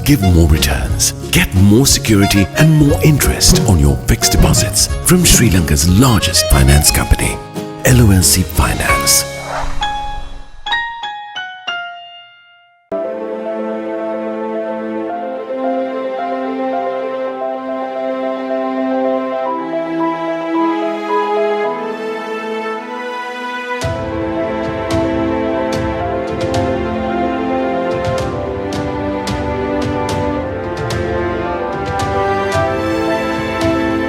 give more returns. Get more security and more interest on your fixed deposits from Sri Lanka's largest finance company, LMDtv Finance.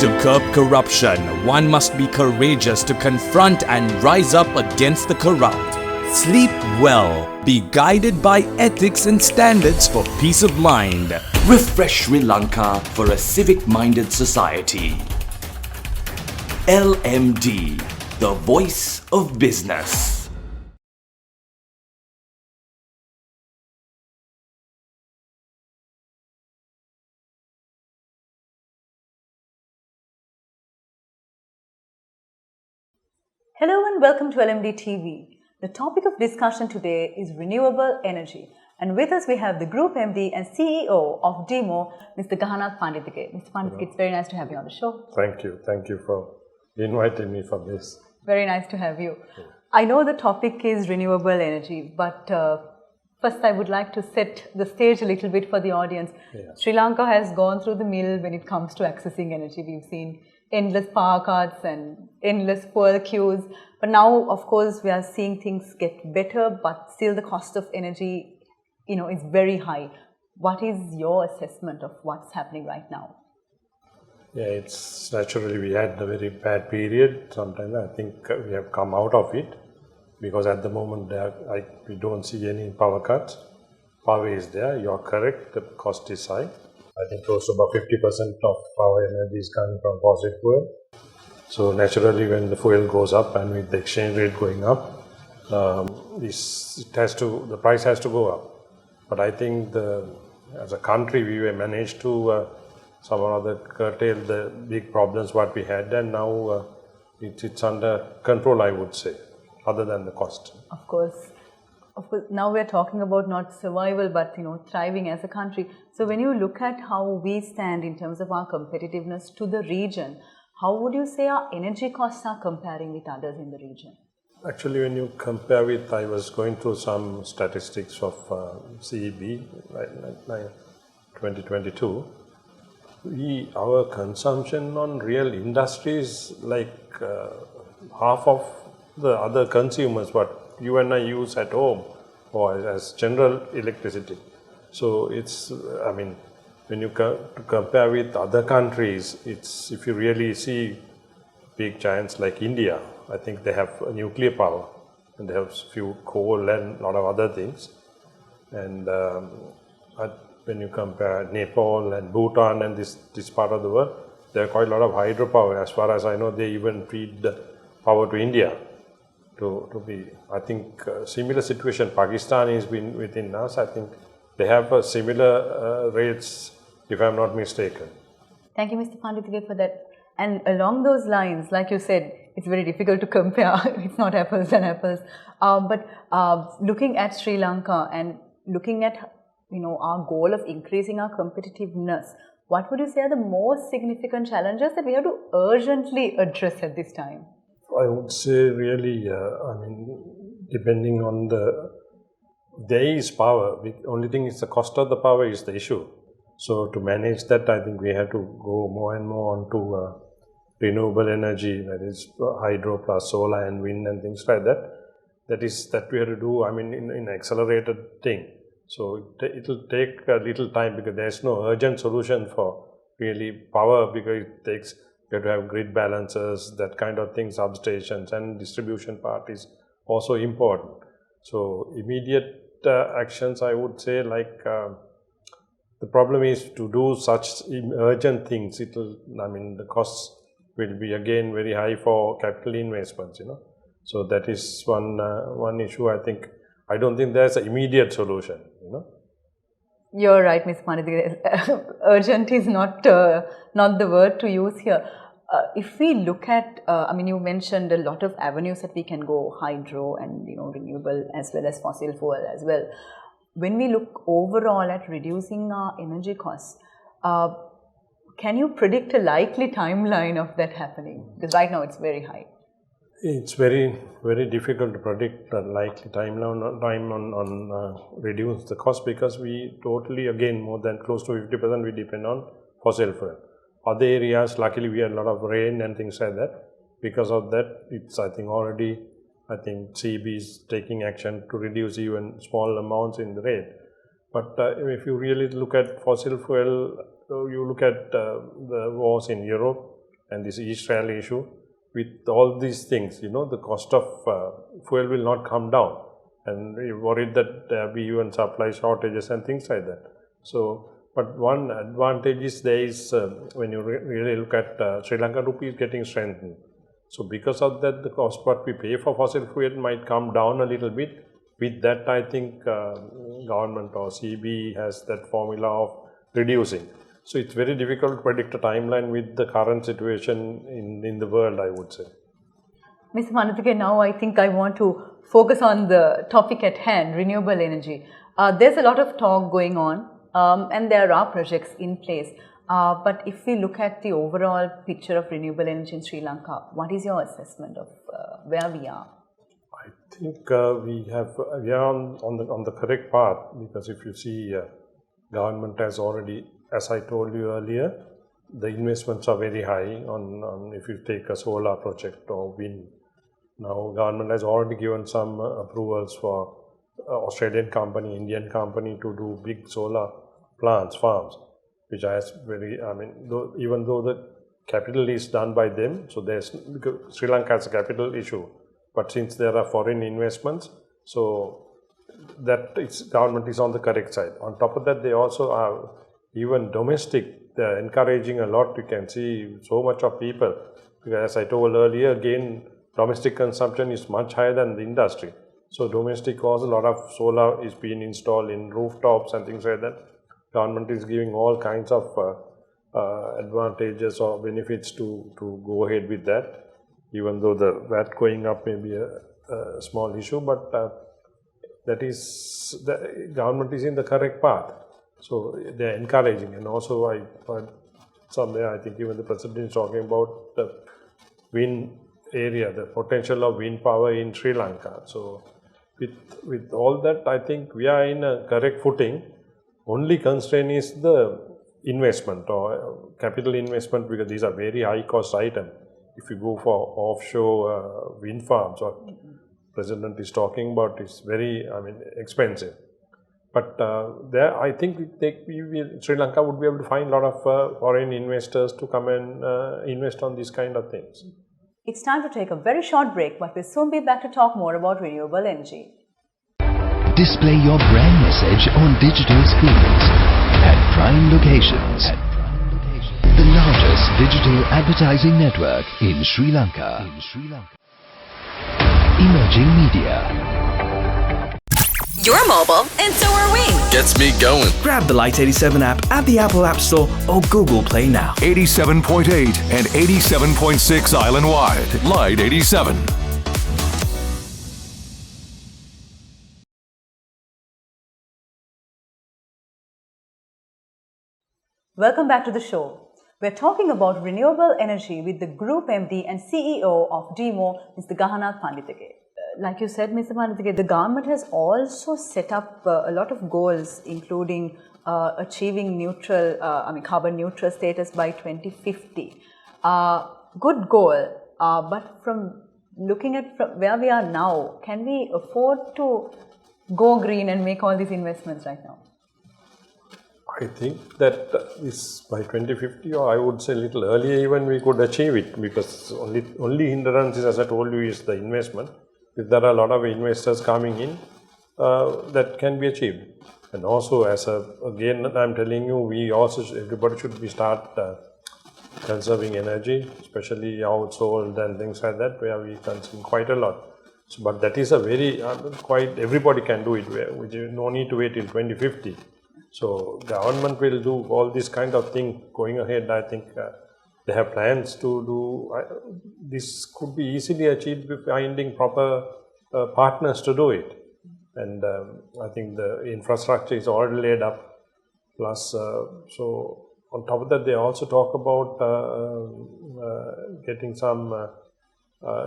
To curb corruption, one must be courageous to confront and rise up against the corrupt. Sleep well, be guided by ethics and standards for peace of mind. Refresh Sri Lanka for a civic-minded society. LMD, the voice of business. Hello and welcome to LMDtv. The topic of discussion today is renewable energy, and with us we have the Group MD and CEO of DIMO, Mr. Gahanath Pandithage. Mr. Pandithage, it's very nice to have you on the show. Thank you for inviting me for this. Very nice to have you. I know the topic is renewable energy, but first I would like to set the stage a little bit for the audience. Sri Lanka has gone through the mill when it comes to accessing energy. We've seen endless power cuts and endless fuel queues. But now, of course, we are seeing things get better, but still the cost of energy, is very high. What is your assessment of what's happening right now? Yeah, it's naturally we had a very bad period. Sometimes I think we have come out of it because at the moment we don't see any power cuts. Power is there, you are correct, the cost is high. I think close to about 50% of our energy is coming from fossil fuel. So naturally, when the fuel goes up and with the exchange rate going up, the price has to go up. But I think as a country, we managed to somehow curtail the big problems what we had, and now it's under control, I would say, other than the cost. Of course, now we're talking about not survival, but thriving as a country. So when you look at how we stand in terms of our competitiveness to the region, how would you say our energy costs are comparing with others in the region? Actually, when you compare with, I was going through some statistics of CEB, 2022. Our consumption on real industries like half of the other consumers what you and I use at home or as general electricity. So when you compare with other countries, if you really see big giants like India, I think they have nuclear power and they have few coal and a lot of other things. And when you compare Nepal and Bhutan and this part of the world, there are quite a lot of hydropower. As far as I know, they even feed the power to India. I think similar situation. Pakistan is within us. I think they have similar rates, if I'm not mistaken. Thank you, Mr. Pandithage, for that. And along those lines, like you said, it's very difficult to compare. It's not apples and apples. But looking at Sri Lanka and looking at our goal of increasing our competitiveness, what would you say are the most significant challenges that we have to urgently address at this time? I would say really, depending on there is power. The only thing is the cost of the power is the issue. So to manage that, I think we have to go more and more onto renewable energy, that is hydro plus solar and wind and things like that. That we have to do, in accelerated thing. So it will take a little time because there is no urgent solution for really power, because you have to have grid balancers, that kind of thing, substations, and distribution part is also important. So immediate actions, I would say, the problem is to do such urgent things. The costs will be again very high for capital investments. So that is one issue. I don't think there's an immediate solution. You're right, Ms. Pandithage. Urgent is not the word to use here. If we look at, you mentioned a lot of avenues that we can go, hydro and renewable as well as fossil fuel as well. when we look overall at reducing our energy costs, can you predict a likely timeline of that happening? Because right now it's very high. It's very, very difficult to predict a likely time on reduce the cost, because we totally, again, more than close to 50% we depend on fossil fuel. Other areas, luckily we had a lot of rain and things like that. Because of that, it's I think CB is taking action to reduce even small amounts in the rate. But if you really look at fossil fuel, you look at the wars in Europe and this Israel issue, with all these things, the cost of fuel will not come down, and we're worried that there will be even supply shortages and things like that. So, but one advantage is there is when you really look at Sri Lanka rupee is getting strengthened. So, because of that, the cost what we pay for fossil fuel might come down a little bit. With that, I think government or CB has that formula of reducing. So it's very difficult to predict a timeline with the current situation in the world, I would say. Mr. Pandithage, now I think I want to focus on the topic at hand, renewable energy. There's a lot of talk going on and there are projects in place. But if we look at the overall picture of renewable energy in Sri Lanka, what is your assessment of where we are? I think we are on the correct path, because if you see government has already, as I told you earlier, the investments are very high on if you take a solar project or wind. Now government has already given some approvals for Australian company, Indian company to do big solar plants, farms, which is very, even though the capital is done by them, so because Sri Lanka has a capital issue, but since there are foreign investments, so that government is on the correct side. On top of that, they also are even domestic, they're encouraging a lot. You can see so much of people, because as I told earlier, again, domestic consumption is much higher than the industry. So domestic also, a lot of solar is being installed in rooftops and things like that. Government is giving all kinds of advantages or benefits to go ahead with that, even though the VAT going up may be a small issue, but that is, the government is in the correct path. So they are encouraging, and also I heard somewhere, I think even the president is talking about the wind area, the potential of wind power in Sri Lanka. So with all that, I think we are in a correct footing. Only constraint is the investment or capital investment, because these are very high cost items. If you go for offshore wind farms, what President is talking about, is very, expensive. But there, I think Sri Lanka would be able to find a lot of foreign investors to come and invest on these kind of things. It's time to take a very short break, but we'll soon be back to talk more about renewable energy. Display your brand message on digital screens at prime locations. The largest digital advertising network in Sri Lanka. Emerging Media. You're mobile, and so are we. Gets me going. Grab the Lite 87 app at the Apple App Store or Google Play now. 87.8 and 87.6 island-wide. Lite 87. Welcome back to the show. We're talking about renewable energy with the Group MD and CEO of DIMO, Mr. Gahanath Pandithage. Like you said, Mr. Pandithage, the government has also set up a lot of goals, including achieving carbon neutral status by 2050. Good goal, but from looking at where we are now, can we afford to go green and make all these investments right now? I think that this by 2050, or I would say a little earlier even, we could achieve it, because only hindrance is, as I told you, is the investment. If there are a lot of investors coming in, that can be achieved. And also, again, I'm telling you, everybody should start conserving energy, especially household and things like that, where we consume quite a lot. So, but that is a very, everybody can do it, which is no need to wait till 2050. So government will do all this kind of thing going ahead. I think they have plans to do, this could be easily achieved by finding proper partners to do it. and I think the infrastructure is already laid up. Plus, so on top of that, they also talk about getting some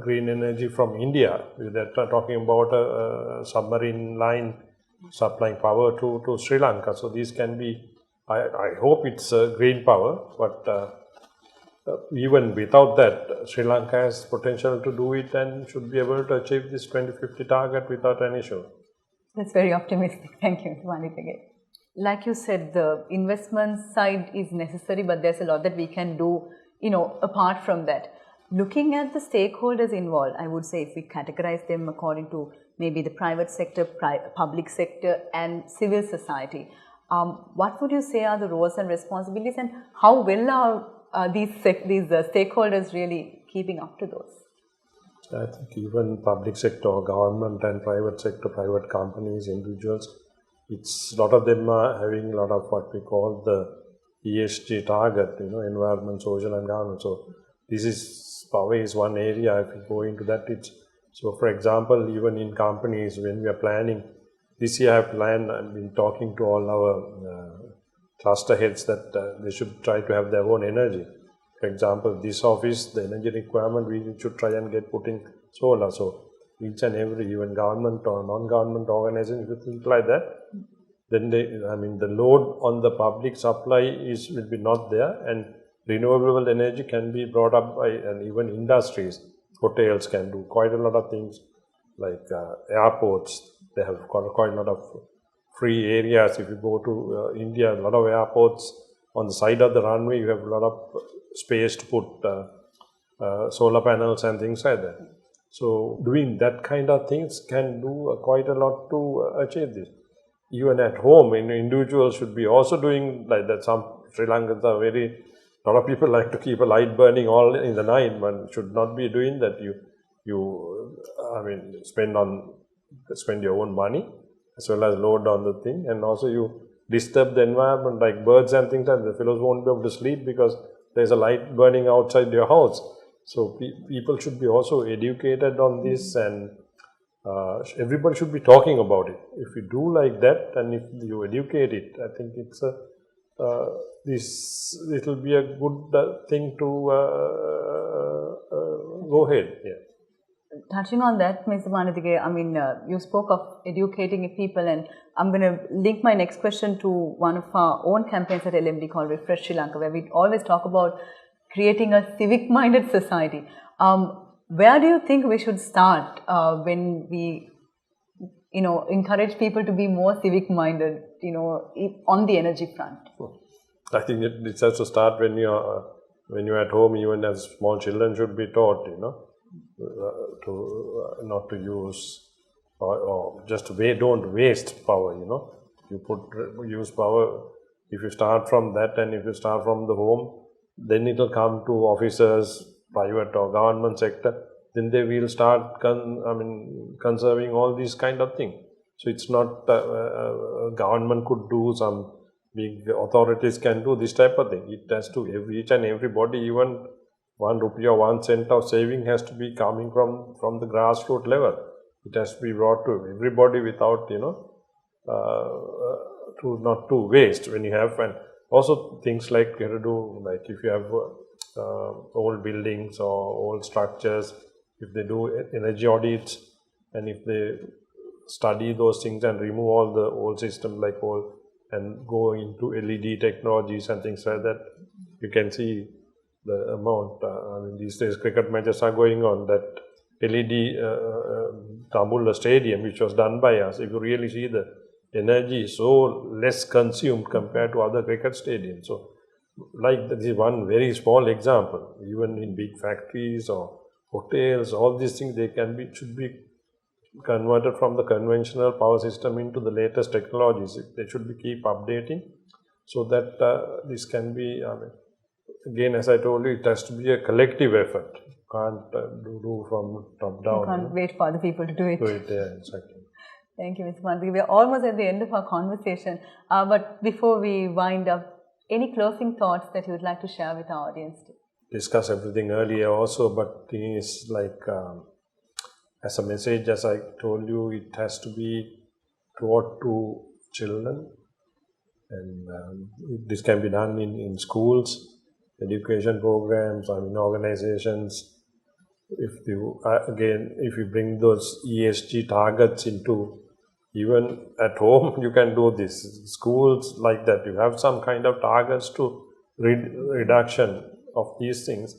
green energy from India. They're talking about a submarine line supplying power to Sri Lanka. So these can be, I hope it's green power, but even without that, Sri Lanka has potential to do it and should be able to achieve this 2050 target without an issue. That's very optimistic. Thank you, Pandithage. Like you said, the investment side is necessary, but there's a lot that we can do, apart from that. Looking at the stakeholders involved, I would say if we categorize them according to maybe the private sector, public sector and civil society, what would you say are the roles and responsibilities, and how well are these stakeholders really keeping up to those? I think even public sector, government and private sector, private companies, individuals, a lot of them are having a lot of what we call the ESG target, environment, social and governance. So this is, power is one area. If we go into that, so for example, even in companies, when we are planning, this year I've been talking to all our cluster heads that they should try to have their own energy. For example, this office, the energy requirement, we should try and get putting solar. So each and every, even government or non-government organization, if you think like that, then the load on the public supply will be not there, and renewable energy can be brought up by, and even industries, hotels can do quite a lot of things, like airports. They have quite a lot of free areas. If you go to India, a lot of airports, on the side of the runway, you have a lot of space to put solar panels and things like that. So doing that kind of things can do quite a lot to achieve this. Even at home, individuals should be also doing like that. Some Sri Lankans are a lot of people like to keep a light burning all in the night, but should not be doing that. You spend your own money as well as load on the thing, and also you disturb the environment, like birds and things like that. The fellows won't be able to sleep because there's a light burning outside your house. So people should be also educated on this, and everybody should be talking about it. If you do like that, and if you educate it, I think it's it will be a good thing to go ahead. Yeah. Touching on that, Mr. Pandithage, you spoke of educating people, and I'm going to link my next question to one of our own campaigns at LMD called Refresh Sri Lanka, where we always talk about creating a civic-minded society. Where do you think we should start when we, encourage people to be more civic-minded, on the energy front? I think it has to start when you're at home. Even as small children should be taught, to not to use or just don't waste power. You use power. If you start from that, and if you start from the home, then it will come to officers, private or government sector. Then they will start conserving all these kind of things. So it's not government could do, some big authorities can do this type of thing. It has to, each and everybody, even 1 rupee or 1 cent of saving has to be coming from the grassroots level. It has to be brought to everybody without, to not to waste when you have. And also things like you have to do, like if you have old buildings or old structures, if they do energy audits, and if they study those things and remove all the old systems like old and go into LED technologies and things like that, you can see the amount. These days cricket matches are going on. That LED Tambulla Stadium, which was done by us, if you really see the energy is so less consumed compared to other cricket stadiums. So, like this is one very small example. Even in big factories or hotels, all these things should be converted from the conventional power system into the latest technologies. They should be keep updating, so that this can be. Again, as I told you, it has to be a collective effort. You can't do from top down. You can't wait for other people to do it. Yeah, exactly. Thank you, Mr. Pandithage. We are almost at the end of our conversation. But before we wind up, any closing thoughts that you would like to share with our audience? Discuss everything earlier also, but thing is like, as a message, as I told you, it has to be taught to children, and this can be done in schools, education programs, organizations. If you if you bring those ESG targets into even at home, you can do this. Schools like that, you have some kind of targets to reduction of these things.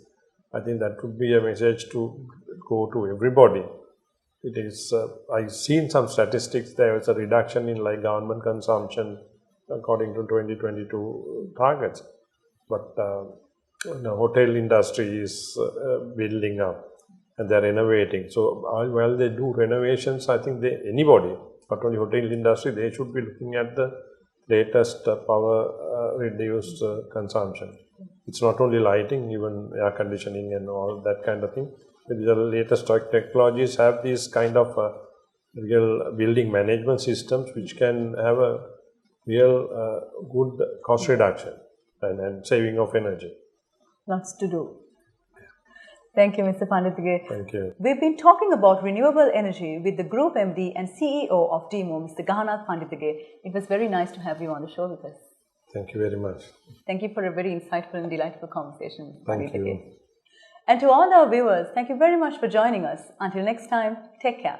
I think that would be a message to go to everybody. It is, I've seen some statistics, there is a reduction in like government consumption according to 2022 targets. But the hotel industry is building up and they're renovating. So while they do renovations, I think anybody, not only hotel industry, they should be looking at the latest power reduced consumption. It's not only lighting, even air conditioning and all that kind of thing. The latest technologies have these kind of real building management systems which can have a real good cost reduction and saving of energy. Lots to do. Thank you, Mr. Pandithage. Thank you. We've been talking about renewable energy with the Group MD and CEO of DIMO, Mr. Gahanath Pandithage. It was very nice to have you on the show with us. Thank you very much. Thank you for a very insightful and delightful conversation, Mr. Thank Pandithage. you. And to all our viewers, thank you very much for joining us. Until next time, take care.